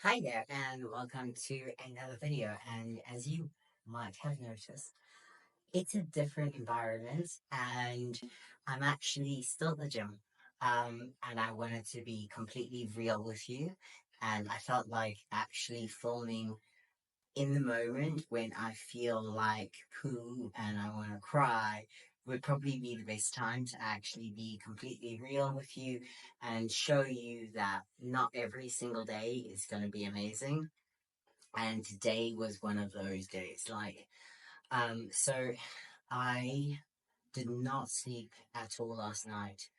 Hi there, and welcome to another video. And as you might have noticed, it's a different environment, and I'm actually still at the gym. And I wanted to be completely real with you, and I felt like actually filming in the moment when I feel like poo and I want to cry would probably be the best time to actually be completely real with you and show you that not every single day is going to be amazing, and today was one of those days. So I did not sleep at all last night.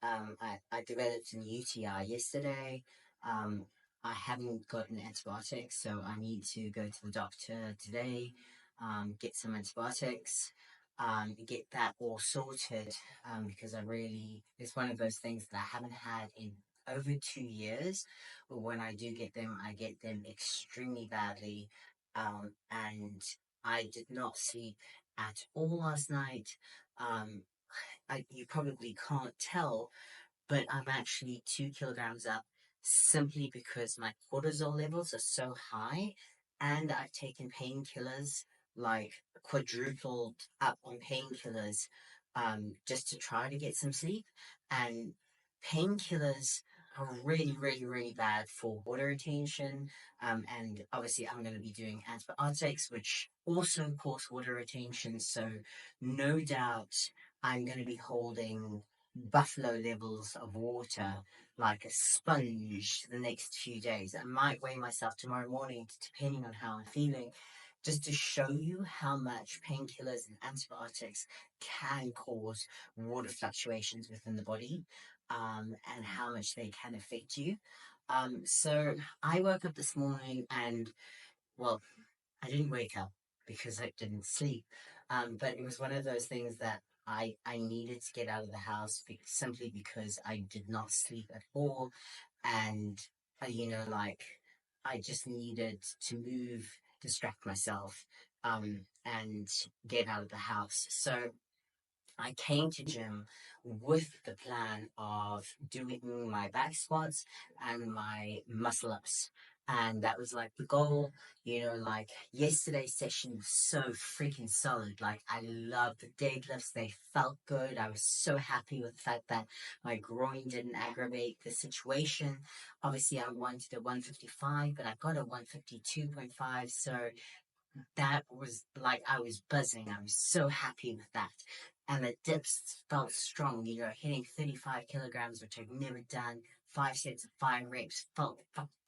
I developed an UTI yesterday. Um, I haven't gotten antibiotics, so I need to go to the doctor today, get some antibiotics, get that all sorted, because it's one of those things that I haven't had in over 2 years. But when I do I get them extremely badly. And I did not sleep at all last night. Um, you probably can't tell, but I'm actually 2 kilograms up simply because my cortisol levels are so high, and I've taken painkillers, like quadrupled up on painkillers, just to try to get some sleep. And painkillers are really, really, really bad for water retention. And obviously, I'm going to be doing antibiotics, which also cause water retention. So, no doubt, I'm going to be holding buffalo levels of water like a sponge the next few days. I might weigh myself tomorrow morning, depending on how I'm feeling, just to show you how much painkillers and antibiotics can cause water fluctuations within the body, and how much they can affect you. So I woke up this morning and, well, I didn't wake up because I didn't sleep. But it was one of those things that I needed to get out of the house simply because I did not sleep at all. And, like, I just needed to move, distract myself, and get out of the house. So I came to gym with the plan of doing my back squats and my muscle ups. And that was like the goal. Like yesterday's session was so freaking solid. Like I love the deadlifts. They felt good. I was so happy with the fact that my groin didn't aggravate the situation. Obviously I wanted a 155, but I got a 152.5. So that was like I was buzzing. I was so happy with that. And the dips felt strong, hitting 35 kilograms, which I've never done. 5 sets of 5 reps felt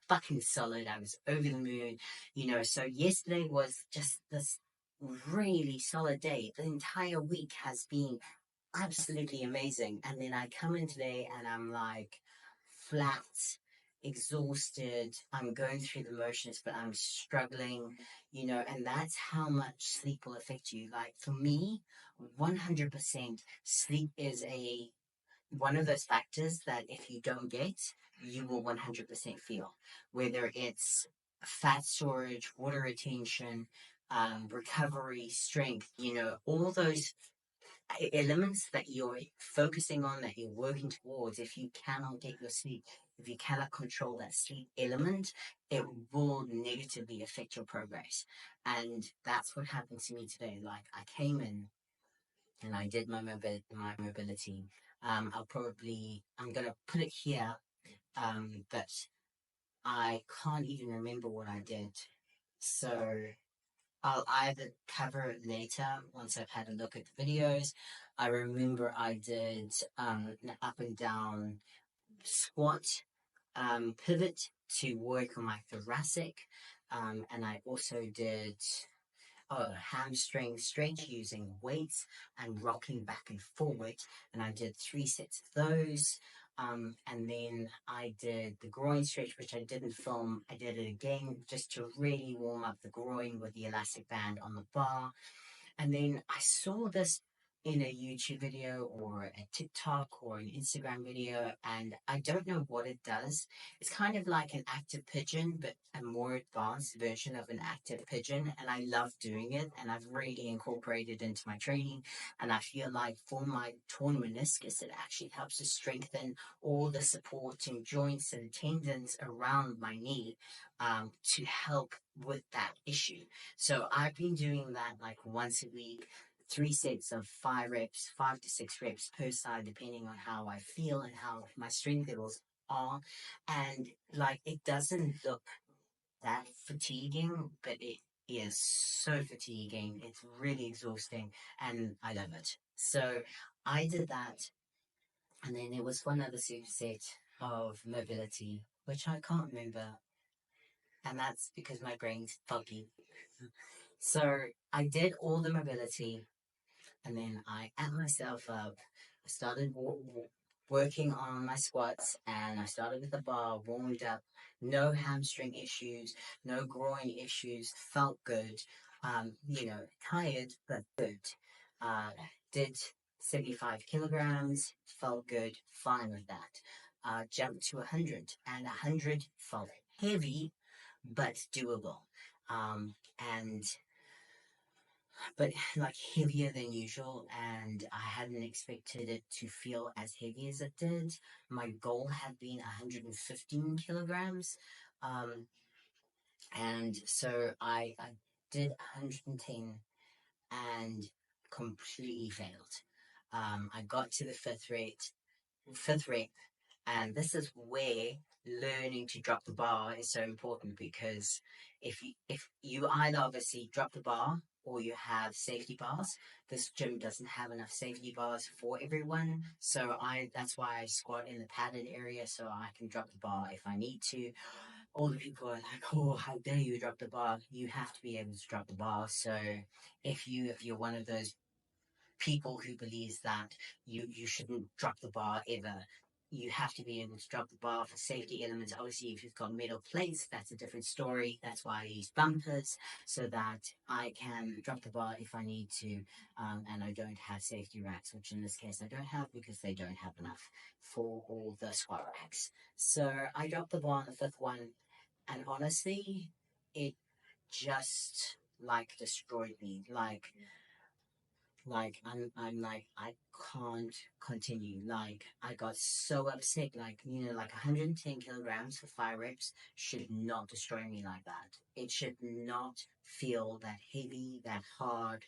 fucking solid. I was over the moon, So yesterday was just this really solid day. The entire week has been absolutely amazing. And then I come in today and I'm like flat, exhausted. I'm going through the motions, but I'm struggling, and that's how much sleep will affect you. Like for me, 100% sleep is one of those factors that if you don't get, you will 100% feel, whether it's fat storage, water retention, recovery, strength, all those elements that you're focusing on, that you're working towards. If you cannot get your sleep, if you cannot control that sleep element, it will negatively affect your progress. And that's what happened to me today. Like I came in and I did my mobility. I'm gonna put it here, but I can't even remember what I did. So I'll either cover it later once I've had a look at the videos. I remember I did an up and down squat, pivot to work on my thoracic, and I also did hamstring stretch using weights and rocking back and forward. And I did 3 sets of those. And then I did the groin stretch, which I didn't film. I did it again just to really warm up the groin with the elastic band on the bar. And then I saw this in a YouTube video or a TikTok or an Instagram video, and I don't know what it does. It's kind of like an active pigeon, but a more advanced version of an active pigeon, and I love doing it, and I've really incorporated into my training, and I feel like for my torn meniscus, it actually helps to strengthen all the supporting joints and tendons around my knee to help with that issue. So I've been doing that like once a week, 3 sets of 5 reps, 5 to 6 reps per side, depending on how I feel and how my strength levels are. And like, it doesn't look that fatiguing, but it is so fatiguing. It's really exhausting, and I love it. So I did that, and then there was one other superset of mobility, which I can't remember, and that's because my brain's foggy. So I did all the mobility, and then I amped myself up. I started working on my squats, and I started with the bar, warmed up. No hamstring issues, no groin issues. Felt good. Tired but good. Uh, did 75 kilograms. Felt good. Fine with that. Jumped to 100, and 100 felt heavy but doable. And but like heavier than usual, and I hadn't expected it to feel as heavy as it did. My goal had been 115 kilograms, um, and so I did 110 and completely failed. I got to the fifth rep, and this is where learning to drop the bar is so important, because if you either obviously drop the bar or you have safety bars, this gym doesn't have enough safety bars for everyone. So that's why I squat in the padded area so I can drop the bar if I need to. All the people are like, "Oh, how dare you drop the bar?" You have to be able to drop the bar. So if you're one of those people who believes that you shouldn't drop the bar ever. You have to be able to drop the bar for safety elements. Obviously, if you've got metal plates, that's a different story. That's why I use bumpers, so that I can drop the bar if I need to, and I don't have safety racks, which in this case I don't have because they don't have enough for all the squat racks. So I dropped the bar on the fifth one, and honestly, it just like destroyed me. Like I'm like, I can't continue. Like, I got so upset. Like, 110 kilograms for 5 reps should not destroy me like that. It should not feel that heavy, that hard.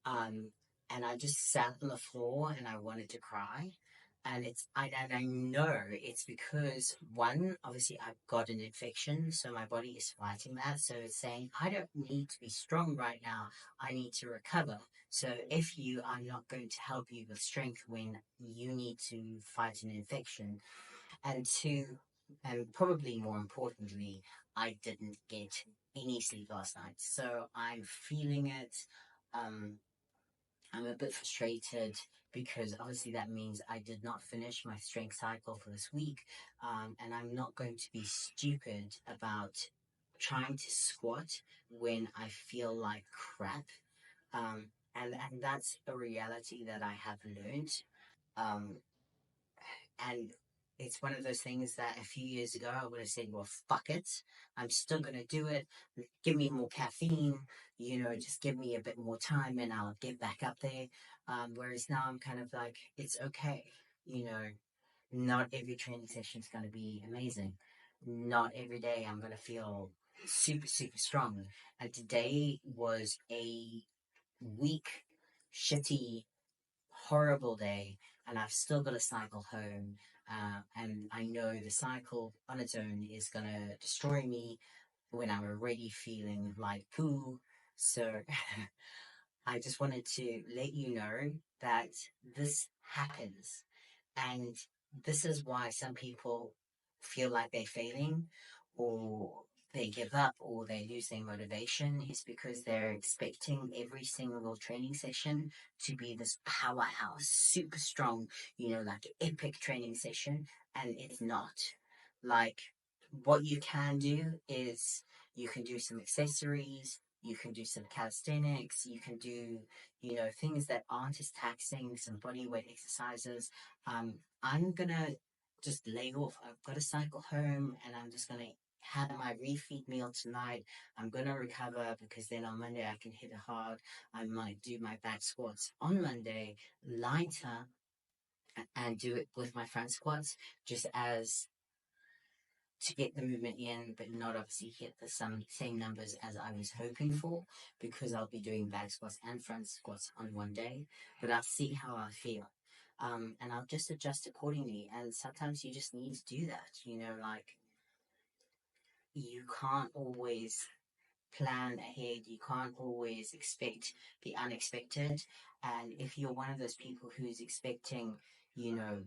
Um, and I just sat on the floor and I wanted to cry. And I know it's because, one, obviously I've got an infection, so my body is fighting that. So it's saying, I don't need to be strong right now. I need to recover. So if you are not going to help you with strength when you need to fight an infection. And two, and probably more importantly, I didn't get any sleep last night. So I'm feeling it. Um, I'm a bit frustrated because obviously that means I did not finish my strength cycle for this week, and I'm not going to be stupid about trying to squat when I feel like crap. And that's a reality that I have learned. Um, and it's one of those things that a few years ago I would have said, well, fuck it. I'm still going to do it. Give me more caffeine, just give me a bit more time and I'll get back up there. Whereas now I'm kind of like, it's okay. You know, not every training session is going to be amazing. Not every day I'm going to feel super, super strong. And today was a weak, shitty, horrible day, and I've still got to cycle home. And I know the cycle on its own is gonna destroy me when I'm already feeling like poo. So I just wanted to let you know that this happens. And this is why some people feel like they're failing, or they give up, or they lose their motivation, is because they're expecting every single training session to be this powerhouse, super strong, like epic training session. And it's not. Like, what you can do is you can do some accessories, You can do some calisthenics. You can do, things that aren't as taxing, some body weight exercises. I'm gonna just lay off. I've got to cycle home and I'm just gonna have my refeed meal tonight. I'm gonna recover because then on Monday I can hit it hard. I might do my back squats on Monday, lighter, and do it with my front squats just as to get the movement in, but not obviously hit the same numbers as I was hoping for because I'll be doing back squats and front squats on one day. But I'll see how I feel. And I'll just adjust accordingly. And sometimes you just need to do that. Like you can't always plan ahead. You can't always expect the unexpected. And if you're one of those people who's expecting, you know,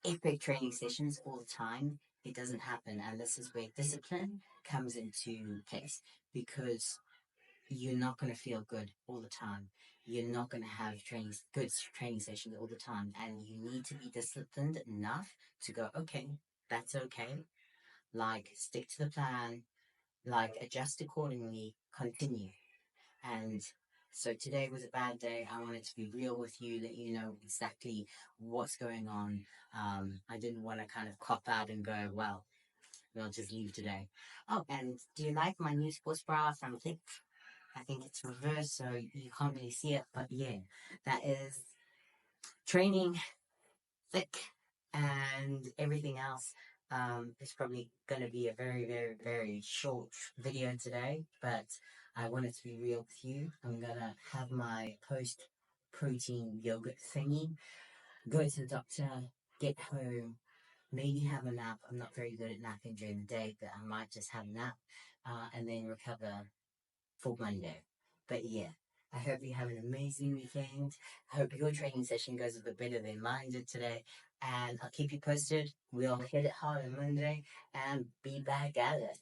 epic training sessions all the time, it doesn't happen. And this is where discipline comes into place because you're not going to feel good all the time. You're not going to have good training sessions all the time. And you need to be disciplined enough to go, okay, that's okay. Like, stick to the plan, like, adjust accordingly, continue. And so today was a bad day. I wanted to be real with you, let you know exactly what's going on. I didn't want to kind of cop out and go, well, we'll just leave today. Oh, and do you like my new sports bra from Thick? I think it's reversed, so you can't really see it. But yeah, that is training Thick and everything else. It's probably going to be a very, very, very short video today, but I wanted to be real with you. I'm going to have my post protein yogurt thingy, go to the doctor, get home, maybe have a nap. I'm not very good at napping during the day, but I might just have a nap and then recover for Monday. But yeah, I hope you have an amazing weekend. I hope your training session goes a bit better than mine did today. And I'll keep you posted. We'll hit it hard on Monday and be back at it.